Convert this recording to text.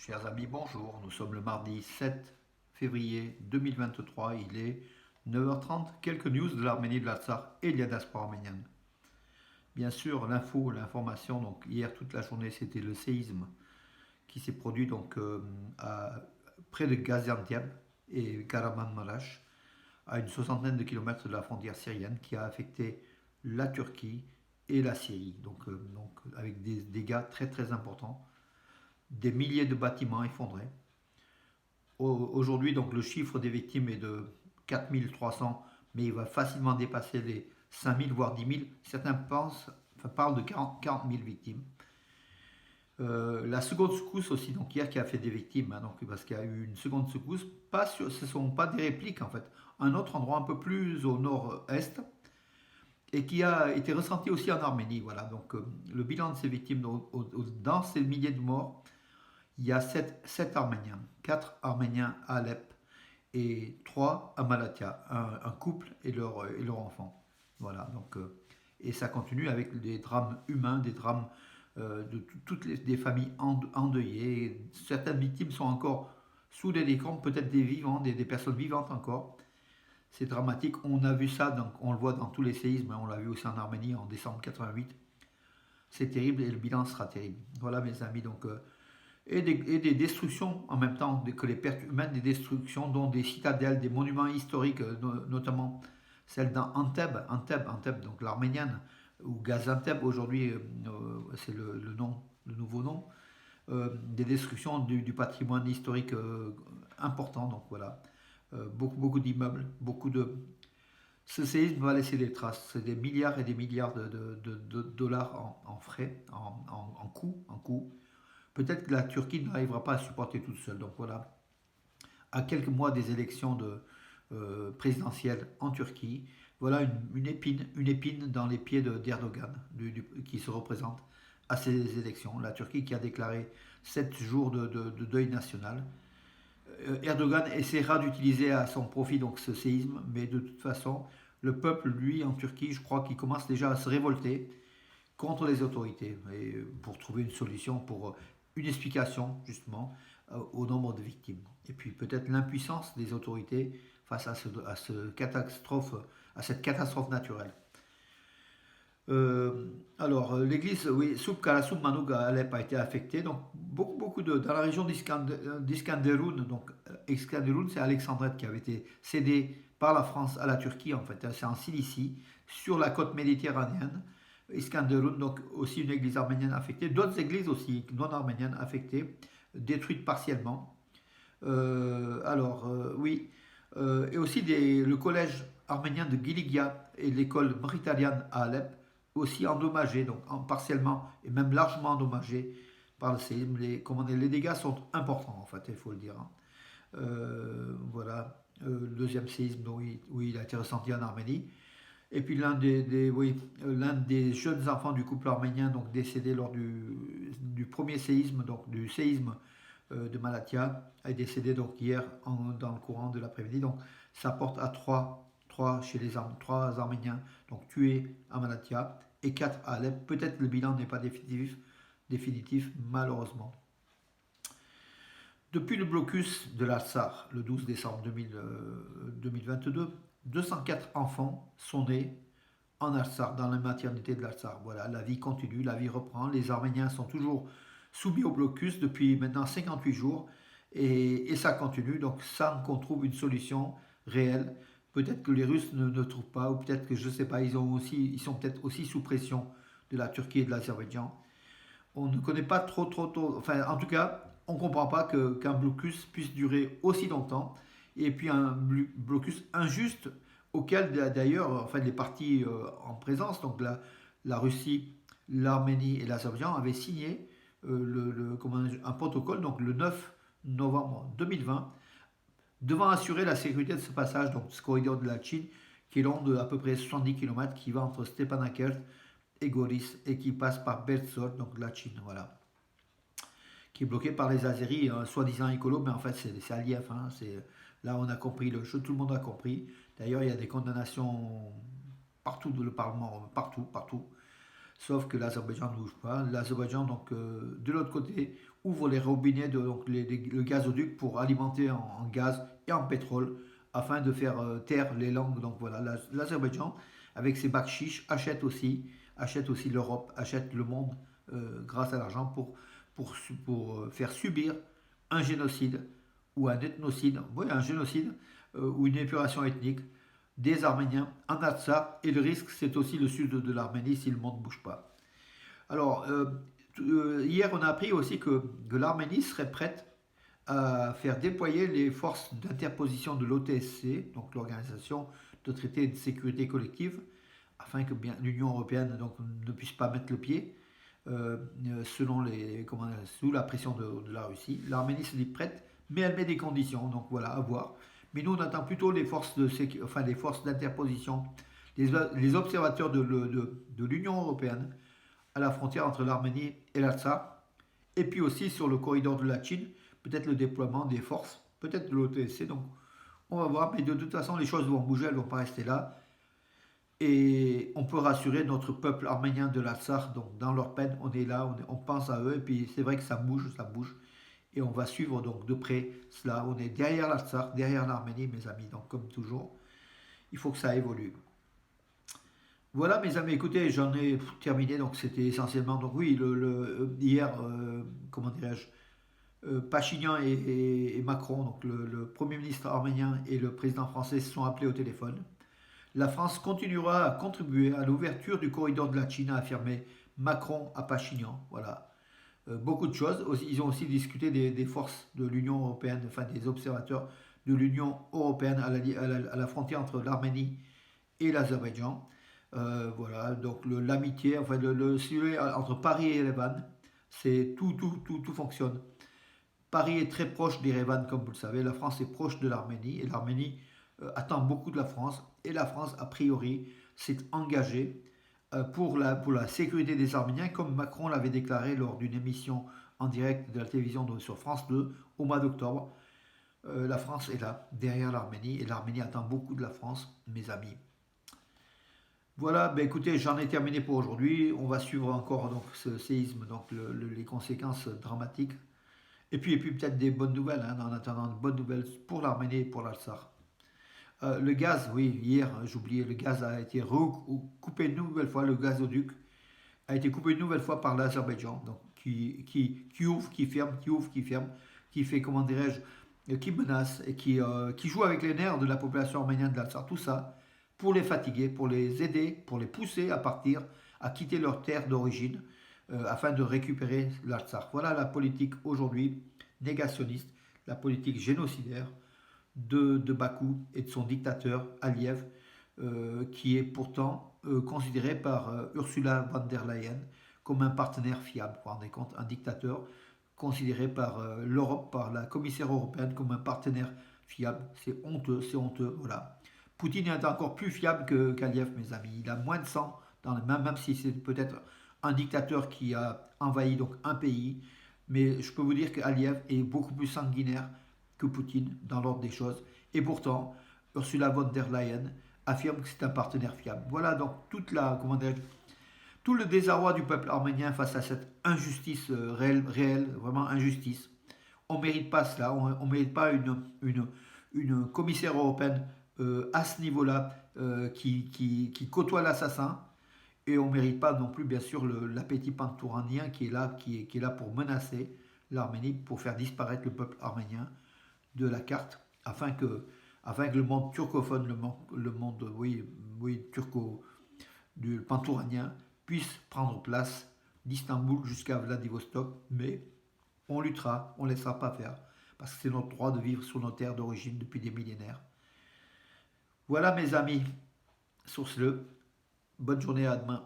Chers amis, bonjour. Nous sommes le mardi 7 février 2023. Il est 9h30. Quelques news de l'Arménie, de l'Artsakh et de la diaspora arménienne. Bien sûr, l'information. Donc hier toute la journée, c'était le séisme qui s'est produit près de Gaziantep et Kahramanmaraş, à une soixantaine de kilomètres de la frontière syrienne, qui a affecté la Turquie et la Syrie. Donc avec des dégâts très très importants, des milliers de bâtiments effondrés. Aujourd'hui, donc, le chiffre des victimes est de 4300, mais il va facilement dépasser les 5000, voire 10 000. Certains parlent de 40 000 victimes. La seconde secousse aussi, donc hier, qui a fait des victimes, hein, donc, parce qu'il y a eu une seconde secousse, ce ne sont pas des répliques en fait, un autre endroit un peu plus au nord-est, et qui a été ressenti aussi en Arménie. Voilà, donc le bilan de ces victimes, dans ces milliers de morts, il y a 7 Arméniens, 4 Arméniens à Alep et 3 à Malatya, un couple et leur enfant. Voilà, donc, et ça continue avec des drames humains, des drames toutes des familles endeuillées. Certaines victimes sont encore sous des décombres, peut-être des vivants, des personnes vivantes encore. C'est dramatique, on a vu ça, donc on le voit dans tous les séismes, on l'a vu aussi en Arménie en décembre 88. C'est terrible et le bilan sera terrible. Voilà mes amis, donc et des destructions en même temps que les pertes humaines, des destructions dont des citadelles, des monuments historiques, notamment celle d'Anteb, donc l'arménienne, ou Gaziantep aujourd'hui, c'est le nom, le nouveau nom, des destructions du patrimoine historique important, donc voilà. Beaucoup d'immeubles, beaucoup de... Ce séisme va laisser des traces, c'est des milliards et des milliards de dollars en frais, en coûts. Peut-être que la Turquie n'arrivera pas à supporter toute seule. Donc voilà, à quelques mois des élections présidentielles en Turquie, voilà une épine dans les pieds d'Erdogan qui se représente à ces élections. La Turquie qui a déclaré 7 jours de deuil national. Erdogan essaiera d'utiliser à son profit donc ce séisme, mais de toute façon, le peuple, lui, en Turquie, je crois qu'il commence déjà à se révolter contre les autorités et pour trouver une solution, pour une explication justement au nombre de victimes. Et puis peut-être l'impuissance des autorités face à cette catastrophe naturelle. L'église, oui, Soub Karasub Manoug à Alep a été affectée. Donc, dans la région d'Iskenderun. Donc, Iskenderun, c'est Alexandrette qui avait été cédée par la France à la Turquie, en fait. C'est en Cilicie, sur la côte méditerranéenne. Iskenderun, donc aussi une église arménienne affectée. D'autres églises aussi non arméniennes affectées, détruites partiellement. Oui. Et aussi le collège arménien de Giligia et l'école mauritanienne à Alep aussi endommagés, donc partiellement et même largement endommagés par le séisme. Les dégâts sont importants en fait, il faut le dire. Hein. Voilà, le deuxième séisme où il a été ressenti en Arménie. Et puis l'un des jeunes enfants du couple arménien, donc décédé lors du premier séisme, donc du séisme de Malatya, est décédé donc hier dans le courant de l'après-midi. Donc ça porte à trois Arméniens donc tués à Malatya et 4 à Alep. Peut-être le bilan n'est pas définitif malheureusement. Depuis le blocus de l'Artsakh le 12 décembre 2022, 204 enfants sont nés en Artsakh, dans la maternité de l'Artsakh. Voilà, la vie continue, la vie reprend. Les Arméniens sont toujours soumis au blocus depuis maintenant 58 jours et ça continue. Donc, sans qu'on trouve une solution réelle, peut-être que les Russes ne trouvent pas, ou peut-être que je ne sais pas, ils sont peut-être aussi sous pression de la Turquie et de l'Azerbaïdjan. On ne connaît pas trop, enfin, en tout cas, on ne comprend pas qu'un blocus puisse durer aussi longtemps, et puis un blocus injuste auquel d'ailleurs enfin, les partis en présence, donc la Russie, l'Arménie et l'Azerbaïdjan avaient signé un protocole donc le 9 novembre 2020 devant assurer la sécurité de ce passage, donc ce corridor de la Chine qui est long de à peu près 70 km, qui va entre Stepanakert et Goris et qui passe par Bertsor, donc la Chine, voilà, qui est bloqué par les Azéris, soi-disant écolo, mais en fait c'est Aliyev. Hein, là on a compris le jeu, tout le monde a compris. D'ailleurs il y a des condamnations partout dans le Parlement, partout. sauf que l'Azerbaïdjan ne bouge pas. L'Azerbaïdjan, donc, de l'autre côté, ouvre les robinets, donc le gazoduc pour alimenter en gaz et en pétrole afin de faire taire les langues. Donc voilà, l'Azerbaïdjan, avec ses bacs chiches, achète aussi l'Europe, achète le monde grâce à l'argent pour faire subir un génocide ou un ethnocide, oui, un génocide ou une épuration ethnique des Arméniens en Artsakh. Et le risque, c'est aussi le sud de l'Arménie si le monde ne bouge pas. Alors, hier, on a appris aussi que l'Arménie serait prête à faire déployer les forces d'interposition de l'OTSC, donc l'Organisation de traité de sécurité collective, afin que bien l'Union européenne donc, ne puisse pas mettre le pied sous la pression de la Russie. L'Arménie se dit prête, mais elle met des conditions, donc voilà, à voir. Mais nous, on attend plutôt les forces les forces d'interposition, les observateurs de l'Union européenne à la frontière entre l'Arménie et l'Artsakh, et puis aussi sur le corridor de la Chine, peut-être le déploiement des forces, peut-être de l'OTSC. Donc, on va voir, mais de toute façon, les choses vont bouger, elles ne vont pas rester là. Et on peut rassurer notre peuple arménien de l'Artsakh, donc dans leur peine, on est là, on pense à eux, et puis c'est vrai que ça bouge, et on va suivre donc de près cela. On est derrière l'Artsakh, derrière l'Arménie, mes amis, donc comme toujours, il faut que ça évolue. Voilà mes amis, écoutez, j'en ai terminé, donc c'était essentiellement, donc oui, hier, comment dirais-je, Pachinian et Macron, donc le Premier ministre arménien et le président français se sont appelés au téléphone. La France continuera à contribuer à l'ouverture du corridor de la Chine, a affirmé Macron à Pachinian. Voilà. Beaucoup de choses. Ils ont aussi discuté des forces de l'Union européenne, enfin des observateurs de l'Union européenne à la frontière entre l'Arménie et l'Azerbaïdjan. Voilà, donc l'amitié, enfin celui entre Paris et Erevan, c'est tout fonctionne. Paris est très proche d'Erevan, comme vous le savez. La France est proche de l'Arménie et l'Arménie attend beaucoup de la France. Et la France, a priori, s'est engagée pour la sécurité des Arméniens, comme Macron l'avait déclaré lors d'une émission en direct de la télévision sur France 2 au mois d'octobre. La France est là, derrière l'Arménie, et l'Arménie attend beaucoup de la France, mes amis. Voilà, ben écoutez, j'en ai terminé pour aujourd'hui. On va suivre encore donc, ce séisme, donc les conséquences dramatiques. Et puis peut-être des bonnes nouvelles, hein, en attendant de bonnes nouvelles pour l'Arménie et pour l'Artsakh. Le gaz, oui, hier, j'oubliais, le gaz a été coupé une nouvelle fois, le gazoduc a été coupé une nouvelle fois par l'Azerbaïdjan, donc qui ouvre, qui ferme, qui ouvre, qui ferme, qui fait, comment dirais-je, qui menace et qui joue avec les nerfs de la population arménienne de l'Artsakh. Tout ça pour les fatiguer, pour les aider, pour les pousser à partir, à quitter leur terre d'origine, afin de récupérer l'Artsakh. Voilà la politique aujourd'hui négationniste, la politique génocidaire de Bakou et de son dictateur Aliyev, qui est pourtant considéré par Ursula von der Leyen comme un partenaire fiable. Vous vous rendez compte, un dictateur considéré par l'Europe, par la commissaire européenne comme un partenaire fiable. C'est honteux, voilà. Poutine est encore plus fiable qu'Aliyev, mes amis. Il a moins de sang dans les mains, même si c'est peut-être un dictateur qui a envahi donc un pays. Mais je peux vous dire qu'Aliyev est beaucoup plus sanguinaire que Poutine dans l'ordre des choses. Et pourtant, Ursula von der Leyen affirme que c'est un partenaire fiable. Voilà donc tout le désarroi du peuple arménien face à cette injustice réelle, vraiment injustice. On ne mérite pas cela, on ne mérite pas une commissaire européenne à ce niveau-là qui côtoie l'assassin. Et on ne mérite pas non plus, bien sûr, l'appétit pantouranien qui est là pour menacer l'Arménie, pour faire disparaître le peuple arménien de la carte, afin que le monde turcophone, le monde turco, du pantouranien, puisse prendre place d'Istanbul jusqu'à Vladivostok. Mais on luttera, on ne laissera pas faire, parce que c'est notre droit de vivre sur nos terres d'origine depuis des millénaires. Voilà mes amis, sur ce, bonne journée, à demain.